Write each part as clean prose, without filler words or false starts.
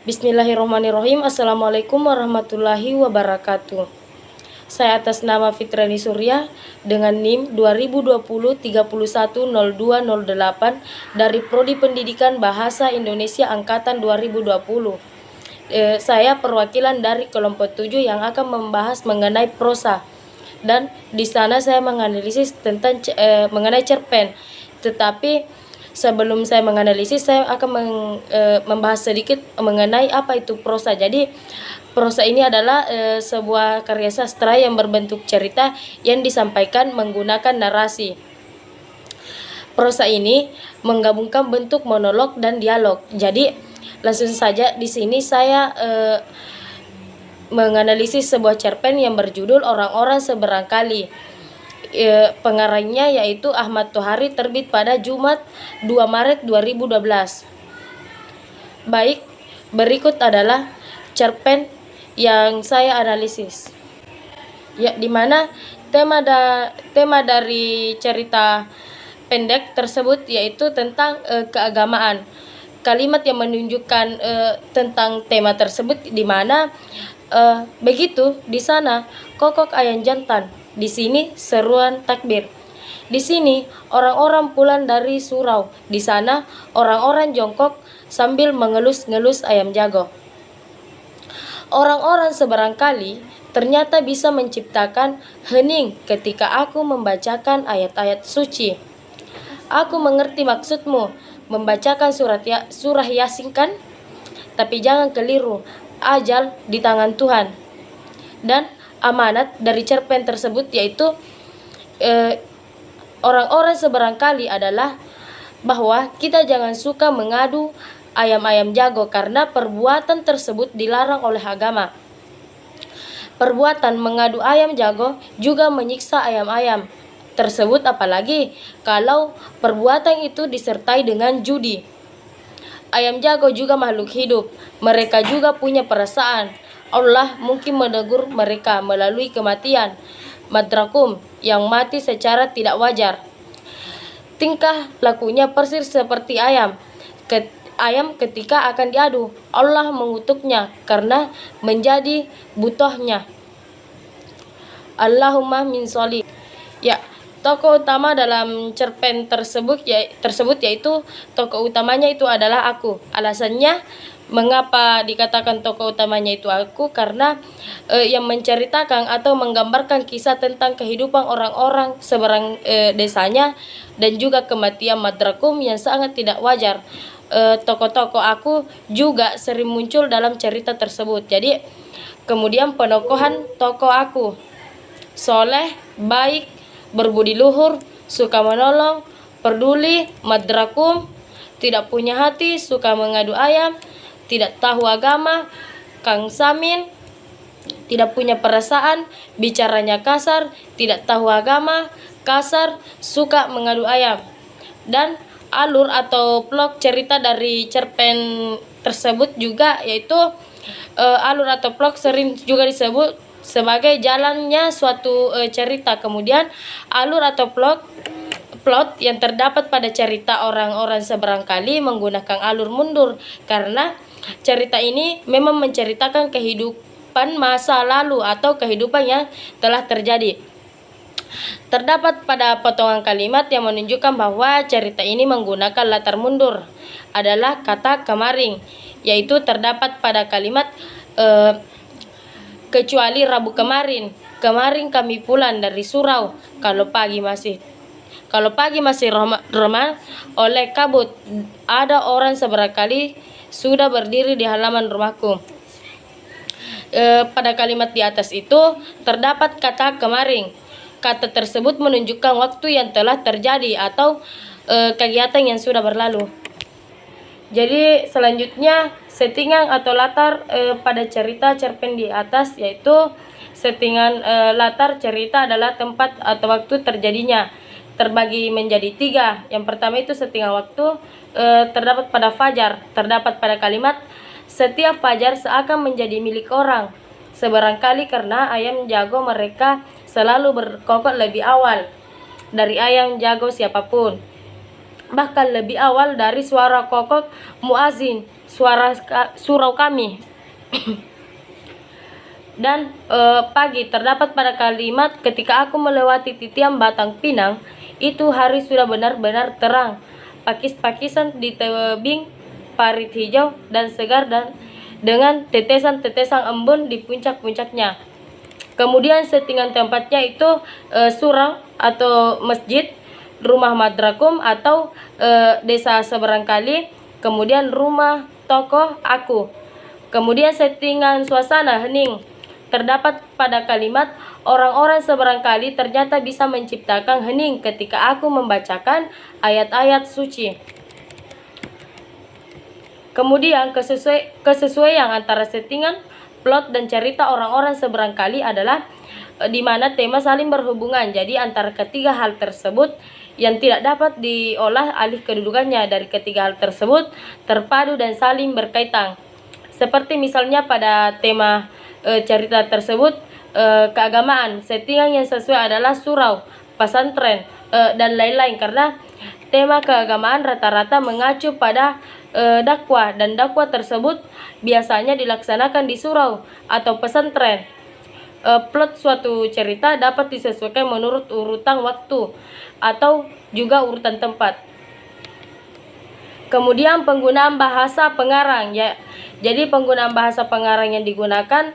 Bismillahirrahmanirrahim. Assalamualaikum warahmatullahi wabarakatuh. Saya atas nama Fitrani Surya dengan NIM 2020-310208 dari Prodi Pendidikan Bahasa Indonesia Angkatan 2020. Saya perwakilan dari kelompok 7 yang akan membahas mengenai prosa. Dan di sana saya menganalisis tentang mengenai cerpen. Tetapi sebelum saya menganalisis, saya akan membahas sedikit mengenai apa itu prosa. Jadi, prosa ini adalah sebuah karya sastra yang berbentuk cerita yang disampaikan menggunakan narasi. Prosa ini menggabungkan bentuk monolog dan dialog. Jadi, langsung saja di sini saya menganalisis sebuah cerpen yang berjudul Orang-orang Seberangkali. Pengarangnya yaitu Ahmad Tohari, terbit pada Jumat 2 Maret 2012. Baik, berikut adalah cerpen yang saya analisis. Ya, di mana tema dari cerita pendek tersebut yaitu tentang keagamaan. Kalimat yang menunjukkan tentang tema tersebut di mana begitu di sana kokok ayam jantan. Di sini seruan takbir. Di sini orang-orang pulang dari surau. Di sana orang-orang jongkok sambil mengelus-ngelus ayam jago. Orang-orang seberangkali ternyata bisa menciptakan hening ketika aku membacakan ayat-ayat suci. Aku mengerti maksudmu membacakan surah Yasin kan? Tapi jangan keliru, ajal di tangan Tuhan. Dan amanat dari cerpen tersebut yaitu orang-orang seberangkali adalah bahwa kita jangan suka mengadu ayam-ayam jago karena perbuatan tersebut dilarang oleh agama. Perbuatan mengadu ayam jago juga menyiksa ayam-ayam tersebut, apalagi kalau perbuatan itu disertai dengan judi. Ayam jago juga makhluk hidup, mereka juga punya perasaan. Allah mungkin menegur mereka melalui kematian, madrakum, yang mati secara tidak wajar. Tingkah lakunya persis seperti ayam. Ayam ketika akan diadu, Allah mengutuknya karena menjadi butohnya. Allahumma min sholih. Ya, tokoh utama dalam cerpen tersebut yaitu tokoh utamanya itu adalah aku. Alasannya mengapa dikatakan tokoh utamanya itu aku? Karena yang menceritakan atau menggambarkan kisah tentang kehidupan orang-orang seberang desanya dan juga kematian madrakum yang sangat tidak wajar. Tokoh-tokoh aku juga sering muncul dalam cerita tersebut. Jadi kemudian penokohan tokoh aku: soleh, baik, berbudi luhur, suka menolong, peduli, madrakum, tidak punya hati, suka mengadu ayam, tidak tahu agama, Kang Samin, tidak punya perasaan, bicaranya kasar, tidak tahu agama, kasar, suka mengadu ayam. Dan alur atau plot cerita dari cerpen tersebut juga yaitu alur atau plot sering juga disebut sebagai jalannya suatu cerita. Kemudian alur atau plot yang terdapat pada cerita orang-orang seberangkali menggunakan alur mundur karena cerita ini memang menceritakan kehidupan masa lalu atau kehidupan yang telah terjadi. Terdapat pada potongan kalimat yang menunjukkan bahwa cerita ini menggunakan latar mundur adalah kata kemarin, yaitu terdapat pada kalimat kecuali Rabu kemarin kami pulang dari surau, kalau pagi masih remang oleh kabut, ada orang seberangkali sudah berdiri di halaman rumahku. Pada kalimat di atas itu terdapat kata kemarin. Kata tersebut menunjukkan waktu yang telah terjadi atau kegiatan yang sudah berlalu. Jadi selanjutnya settingan atau latar pada cerita cerpen di atas, yaitu settingan latar cerita adalah tempat atau waktu terjadinya. Terbagi menjadi 3. Yang pertama itu settingan waktu terdapat pada fajar. Terdapat pada kalimat setiap fajar seakan menjadi milik orang seberangkali karena ayam jago mereka selalu berkokok lebih awal dari ayam jago siapapun. bahkan lebih awal dari suara kokok muazin, surau kami. Dan pagi terdapat pada kalimat, ketika aku melewati titian batang pinang, itu hari sudah benar-benar terang. Pakis-pakisan di tebing parit hijau dan segar, dan dengan tetesan-tetesan embun di puncak-puncaknya. Kemudian settingan tempatnya itu surau atau masjid, rumah madrakum atau desa seberang kali, kemudian rumah tokoh aku. Kemudian settingan suasana hening terdapat pada kalimat, orang-orang seberang kali ternyata bisa menciptakan hening ketika aku membacakan ayat-ayat suci. Kemudian kesesuaian antara settingan, plot, dan cerita orang-orang seberang kali adalah di mana tema saling berhubungan. Jadi antara ketiga hal tersebut yang tidak dapat diolah alih kedudukannya dari ketiga hal tersebut terpadu dan saling berkaitan. Seperti misalnya pada tema cerita tersebut, keagamaan, settingan yang sesuai adalah surau, pesantren, dan lain-lain, karena tema keagamaan rata-rata mengacu pada dakwah, dan dakwah tersebut biasanya dilaksanakan di surau atau pesantren. Plot suatu cerita dapat disesuaikan menurut urutan waktu atau juga urutan tempat. Kemudian penggunaan bahasa pengarang, ya. Jadi penggunaan bahasa pengarang yang digunakan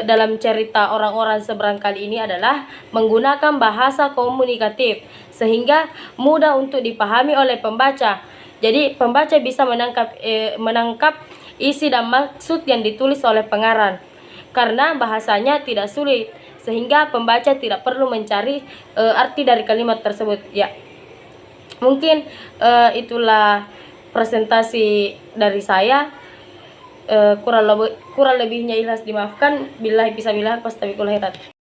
dalam cerita orang-orang seberang kali ini adalah menggunakan bahasa komunikatif sehingga mudah untuk dipahami oleh pembaca. Jadi pembaca bisa menangkap isi dan maksud yang ditulis oleh pengarang karena bahasanya tidak sulit, sehingga pembaca tidak perlu mencari arti dari kalimat tersebut. Ya, mungkin itulah presentasi dari saya. Kurang lebihnya ikhlas dimaafkan. Billahi fisabilillah, wastabiqul khairat.